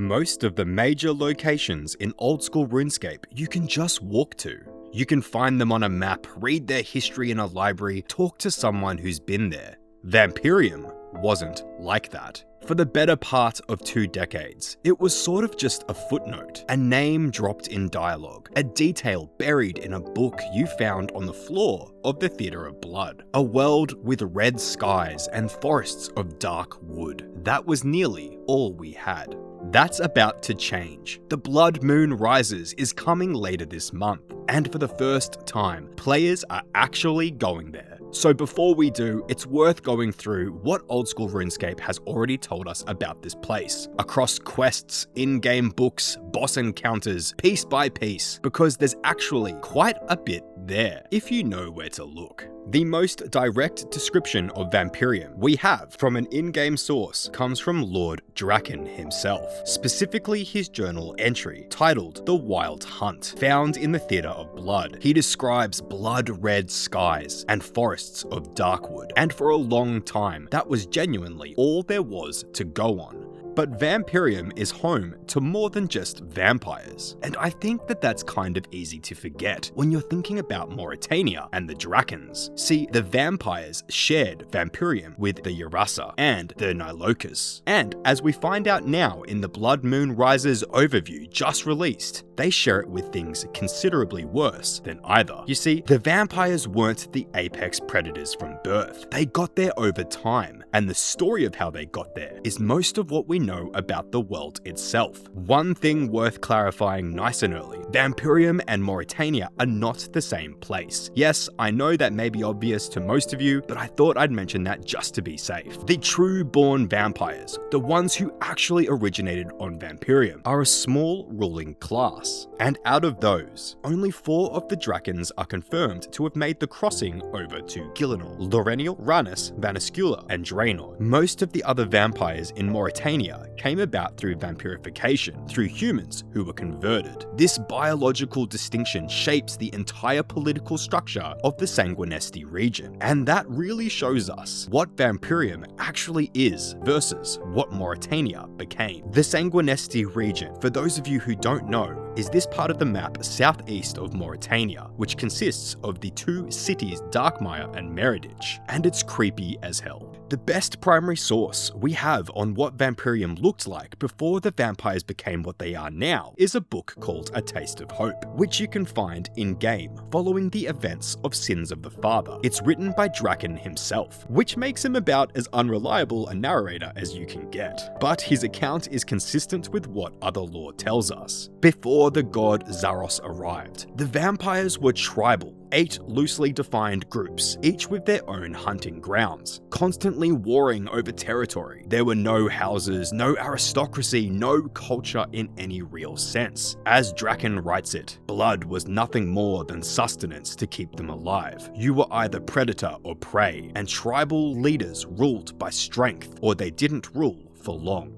Most of the major locations in Old School RuneScape you can just walk to. You can find them on a map, read their history in a library, talk to someone who's been there. Vampirium wasn't like that. For the better part of 2 decades, it was sort of just a footnote, a name dropped in dialogue, a detail buried in a book you found on the floor of the Theatre of Blood. A world with red skies and forests of dark wood. That was nearly all we had. That's about to change. The Blood Moon Rises is coming later this month, and for the first time, players are actually going there. So before we do, it's worth going through what Old School RuneScape has already told us about this place, across quests, in-game books, boss encounters, piece by piece, because there's actually quite a bit there, if you know where to look. The most direct description of Vampyrium we have from an in-game source comes from Lord Draken himself, specifically his journal entry titled The Wild Hunt, found in the Theatre of Blood. He describes blood-red skies and forests of darkwood, and for a long time, that was genuinely all there was to go on. But Vampyrium is home to more than just vampires, and I think that that's kind of easy to forget when you're thinking about Mauritania and the Drakens. See, the Vampires shared Vampyrium with the Yarasa and the Nilokas, and as we find out now in the Blood Moon Rises overview just released, they share it with things considerably worse than either. You see, the vampires weren't the apex predators from birth. They got there over time, and the story of how they got there is most of what we know about the world itself. One thing worth clarifying nice and early, Vampyrium and Mauritania are not the same place. Yes, I know that may be obvious to most of you, but I thought I'd mention that just to be safe. The true-born vampires, the ones who actually originated on Vampyrium, are a small ruling class, and out of those, only 4 of the Drakens are confirmed to have made the crossing over to Gillinor, Lorenial, Ranus, Vanascula, and Draenor. Most of the other vampires in Mauritania came about through vampirification, through humans who were converted. This biological distinction shapes the entire political structure of the Sanguinesti region, and that really shows us what Vampirium actually is versus what Mauritania became. The Sanguinesti region, for those of you who don't know, is this part of the map southeast of Mauritania, which consists of the 2 cities Darkmire and Meridich, and it's creepy as hell. The best primary source we have on what Vampyrium looked like before the vampires became what they are now is a book called A Taste of Hope, which you can find in-game following the events of Sins of the Father. It's written by Draken himself, which makes him about as unreliable a narrator as you can get. But his account is consistent with what other lore tells us. Before the god Zaros arrived, the vampires were tribal, 8 loosely defined groups, each with their own hunting grounds, constantly warring over territory. There were no houses, no aristocracy, no culture in any real sense. As Draken writes it, blood was nothing more than sustenance to keep them alive. You were either predator or prey, and tribal leaders ruled by strength, or they didn't rule for long.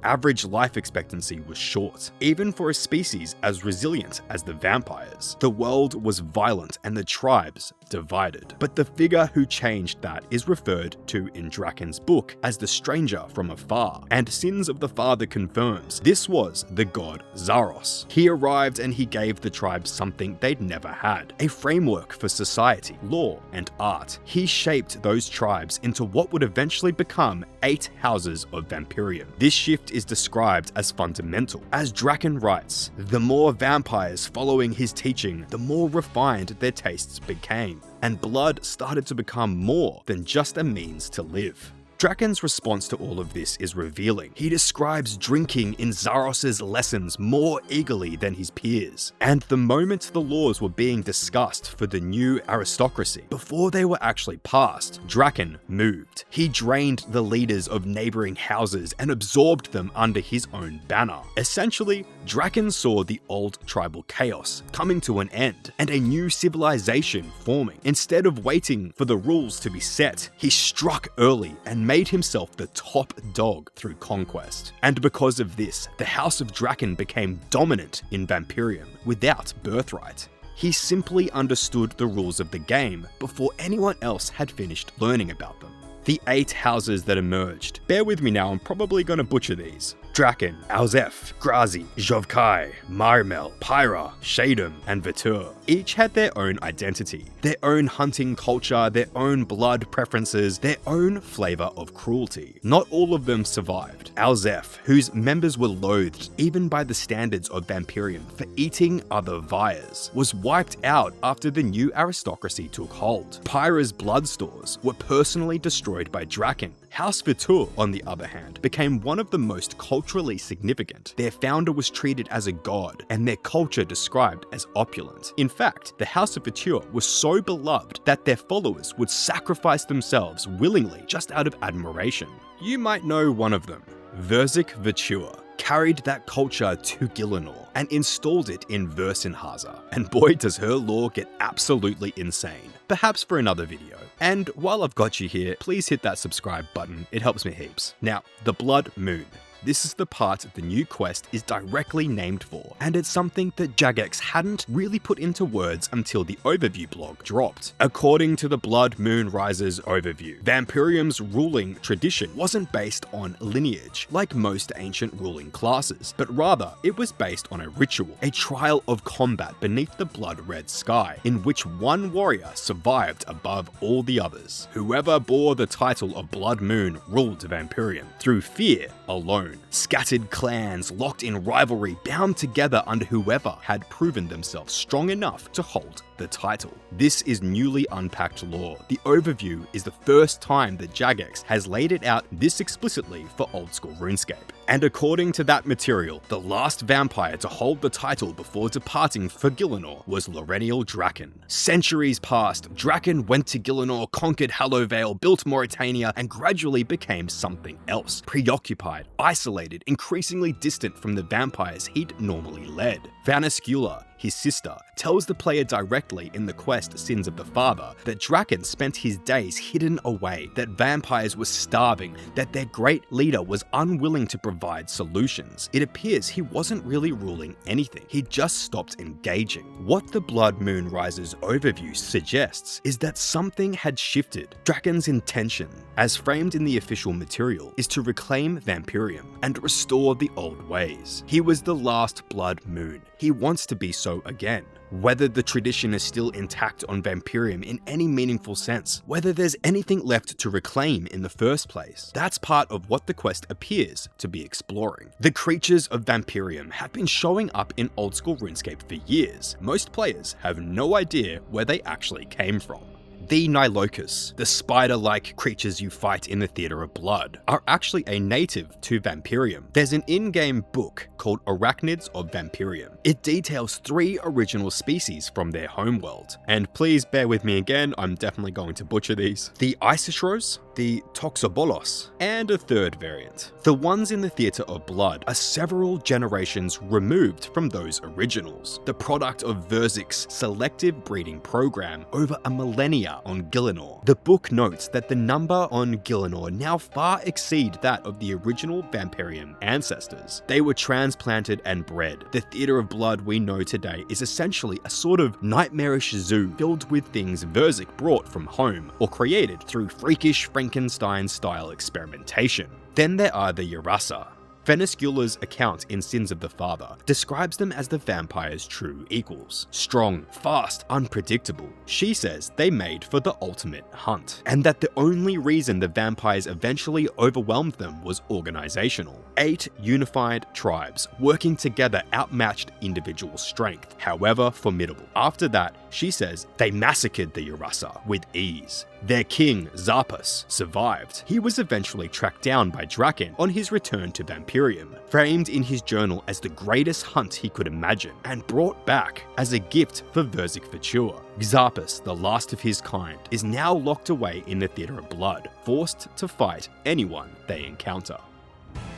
Average life expectancy was short, even for a species as resilient as the vampires. The world was violent and the tribes divided. But the figure who changed that is referred to in Draken's book as the stranger from afar, and Sins of the Father confirms this was the god Zaros. He arrived and he gave the tribes something they'd never had, a framework for society, law, and art. He shaped those tribes into what would eventually become 8 houses of Vampyrium. This shift is described as fundamental. As Draken writes, the more vampires following his teaching, the more refined their tastes became, and blood started to become more than just a means to live. Draken's response to all of this is revealing. He describes drinking in Zaros's lessons more eagerly than his peers, and the moment the laws were being discussed for the new aristocracy, before they were actually passed, Draken moved. He drained the leaders of neighboring houses and absorbed them under his own banner. Essentially, Draken saw the old tribal chaos coming to an end and a new civilization forming. Instead of waiting for the rules to be set, he struck early and made himself the top dog through conquest. And because of this, the House of Draken became dominant in Vampyrium without birthright. He simply understood the rules of the game before anyone else had finished learning about them. The 8 houses that emerged. Bear with me now, I'm probably going to butcher these. Draken, Alzef, Grazi, Jovkai, Marmel, Pyra, Shadem, and Vatur each had their own identity, their own hunting culture, their own blood preferences, their own flavor of cruelty. Not all of them survived. Alzef, whose members were loathed even by the standards of Vampyrium for eating other Vampyres, was wiped out after the new aristocracy took hold. Pyra's blood stores were personally destroyed by Draken. House Vatur, on the other hand, became one of the most culturally significant. Their founder was treated as a god, and their culture described as opulent. In fact, the House of Vatur was so beloved that their followers would sacrifice themselves willingly just out of admiration. You might know one of them. Verzik Vatur carried that culture to Gielinor and installed it in Versinhaza, and boy does her lore get absolutely insane. Perhaps for another video. And while I've got you here, please hit that subscribe button, it helps me heaps. Now, the Blood Moon. This is the part the new quest is directly named for, and it's something that Jagex hadn't really put into words until the overview blog dropped. According to the Blood Moon Rises overview, Vampirium's ruling tradition wasn't based on lineage, like most ancient ruling classes, but rather it was based on a ritual, a trial of combat beneath the blood-red sky, in which one warrior survived above all the others. Whoever bore the title of Blood Moon ruled Vampirium through fear alone. Scattered clans locked in rivalry, bound together under whoever had proven themselves strong enough to hold the title. This is newly unpacked lore. The overview is the first time that Jagex has laid it out this explicitly for Old School RuneScape. And according to that material, the last vampire to hold the title before departing for Gielinor was Laurenial Draken. Centuries passed, Draken went to Gielinor, conquered Hallowvale, built Mauritania, and gradually became something else. Preoccupied, isolated, increasingly distant from the vampires he'd normally led. Vaniscula, his sister, tells the player directly in the quest Sins of the Father that Draken spent his days hidden away, that vampires were starving, that their great leader was unwilling to provide solutions. It appears he wasn't really ruling anything, he just stopped engaging. What the Blood Moon Rises overview suggests is that something had shifted. Draken's intention, as framed in the official material, is to reclaim Vampyrium and restore the old ways. He was the last Blood Moon. He wants to be so again. Whether the tradition is still intact on Vampirium in any meaningful sense, whether there's anything left to reclaim in the first place, that's part of what the quest appears to be exploring. The creatures of Vampirium have been showing up in Old School RuneScape for years. Most players have no idea where they actually came from. The Nilochus, the spider-like creatures you fight in the Theatre of Blood, are actually a native to Vampirium. There's an in-game book called Arachnids of Vampirium. It details 3 original species from their homeworld. And please bear with me again, I'm definitely going to butcher these. The Isotros, the Toxobolos, and a third variant. The ones in the Theatre of Blood are several generations removed from those originals, the product of Verzik's selective breeding program over a millennia on Gielinor. The book notes that the number on Gielinor now far exceed that of the original Vampirium ancestors. They were transplanted and bred. The Theatre of Blood we know today is essentially a sort of nightmarish zoo filled with things Verzik brought from home or created through freakish Frankenstein-style experimentation. Then there are the Yarasa. Vaniscula's account in Sins of the Father describes them as the vampire's true equals. Strong, fast, unpredictable. She says they made for the ultimate hunt, and that the only reason the vampires eventually overwhelmed them was organizational. 8 unified tribes working together outmatched individual strength, however formidable. After that, she says they massacred the Yarasa with ease. Their king, Zarpus, survived. He was eventually tracked down by Draken on his return to Vampirium, framed in his journal as the greatest hunt he could imagine, and brought back as a gift for Verzik Vatur. Zarpus, the last of his kind, is now locked away in the Theatre of Blood, forced to fight anyone they encounter.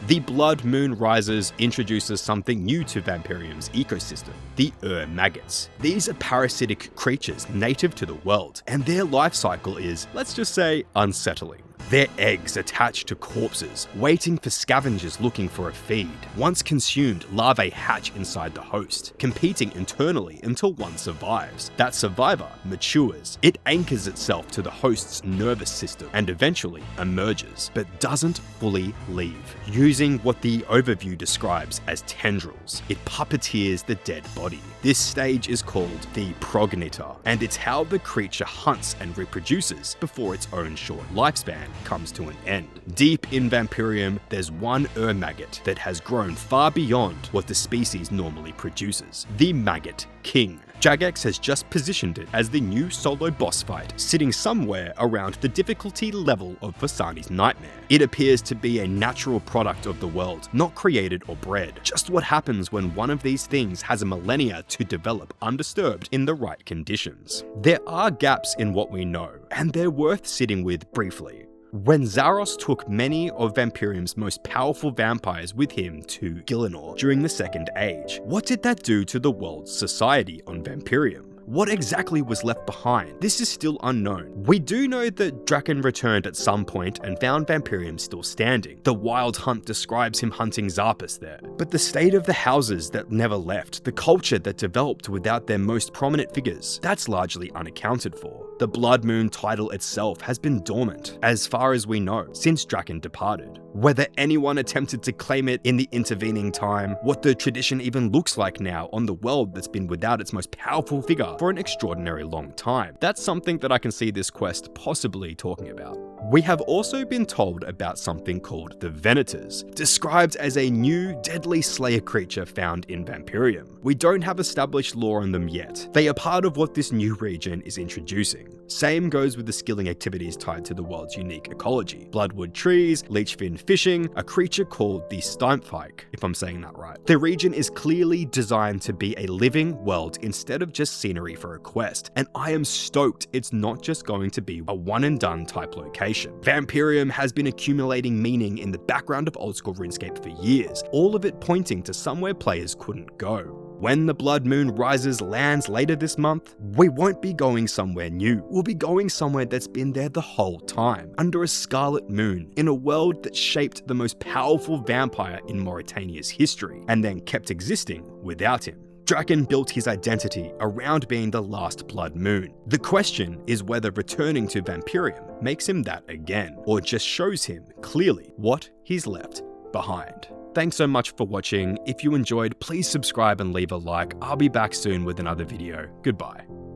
The Blood Moon Rises introduces something new to Vampirium's ecosystem, the maggots. These are parasitic creatures native to the world, and their life cycle is, let's just say, unsettling. Their eggs attach to corpses, waiting for scavengers looking for a feed. Once consumed, larvae hatch inside the host, competing internally until one survives. That survivor matures. It anchors itself to the host's nervous system and eventually emerges, but doesn't fully leave. Using what the overview describes as tendrils, it puppeteers the dead body. This stage is called the progenitor, and it's how the creature hunts and reproduces before its own short lifespan comes to an end. Deep in Vampirium, there's one maggot that has grown far beyond what the species normally produces, the Maggot King. Jagex has just positioned it as the new solo boss fight, sitting somewhere around the difficulty level of Vasani's Nightmare. It appears to be a natural product of the world, not created or bred. Just what happens when one of these things has a millennia to develop undisturbed in the right conditions. There are gaps in what we know, and they're worth sitting with briefly. When Zaros took many of Vampirium's most powerful vampires with him to Gielinor during the Second Age, what did that do to the world's society on Vampirium? What exactly was left behind? This is still unknown. We do know that Draken returned at some point and found Vampirium still standing. The Wild Hunt describes him hunting Zarpus there. But the state of the houses that never left, the culture that developed without their most prominent figures, that's largely unaccounted for. The Blood Moon title itself has been dormant, as far as we know, since Draken departed. Whether anyone attempted to claim it in the intervening time, what the tradition even looks like now on the world that's been without its most powerful figure for an extraordinary long time, that's something that I can see this quest possibly talking about. We have also been told about something called the Venators, described as a new deadly slayer creature found in Vampirium. We don't have established lore on them yet. They are part of what this new region is introducing. Same goes with the skilling activities tied to the world's unique ecology. Bloodwood trees, leechfin fishing, a creature called the Stymphike, if I'm saying that right. The region is clearly designed to be a living world instead of just scenery for a quest, and I am stoked it's not just going to be a one and done type location. Vampirium has been accumulating meaning in the background of Old School RuneScape for years, all of it pointing to somewhere players couldn't go. When the Blood Moon Rises lands later this month, we won't be going somewhere new. We'll be going somewhere that's been there the whole time, under a scarlet moon, in a world that shaped the most powerful vampire in Mauritania's history, and then kept existing without him. Draken built his identity around being the last Blood Moon. The question is whether returning to Vampirium makes him that again, or just shows him clearly what he's left behind. Thanks so much for watching. If you enjoyed, please subscribe and leave a like. I'll be back soon with another video. Goodbye.